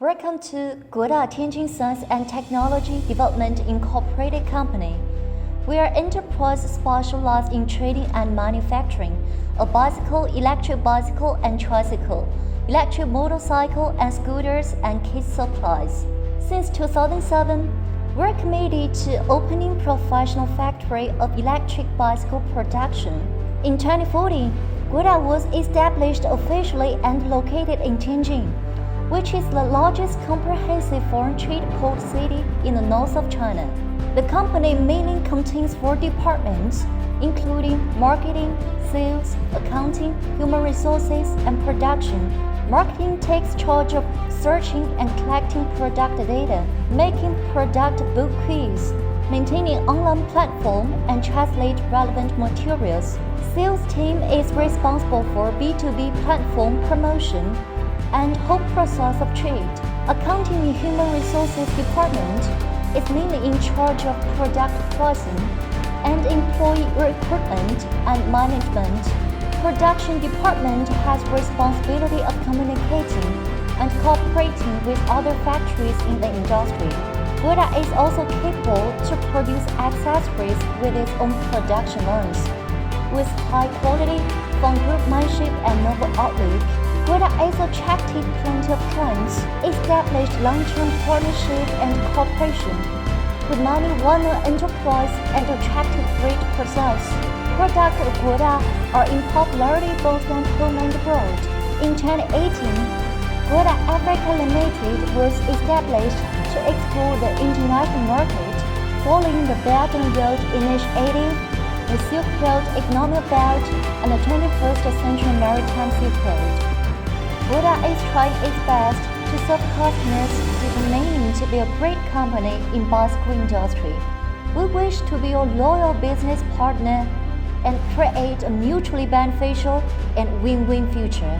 Welcome to Tianjin Science and Technology Development Incorporated Company. We are enterprise specialized in trading and manufacturing a bicycle, electric bicycle and tricycle, electric motorcycle and scooters and kit supplies. Since 2007, we're committed to opening professional factory of electric bicycle production. In 2014, was established officially and located in Tianjin, which is the largest comprehensive foreign trade port city in the north of China. The company mainly contains 4 departments, including marketing, sales, accounting, human resources, and production. Marketing takes charge of searching and collecting product data, making product book quiz, maintaining online platform, and translate relevant materials. Sales team is responsible for B2B platform promotion and whole process of trade. Accounting and Human Resources Department is mainly in charge of product pricing and employee recruitment and management. Production Department has responsibility of communicating and cooperating with other factories in the industry. is also capable to produce accessories with its own production lines. With high quality, fun groupmanship and novel outlook, is attracted plenty of clients, established long-term partnership and cooperation with many well-known enterprise and attracted great results. Products of are in popularity both at home and abroad. In 2018, Africa Limited was established to explore the international market following the Belt and Road Initiative, the Silk Road Economic Belt, and the 21st Century Maritime Silk Road. is trying its best to serve customers determining to be a great company in bicycle industry. We wish to be your loyal business partner and create a mutually beneficial and win-win future.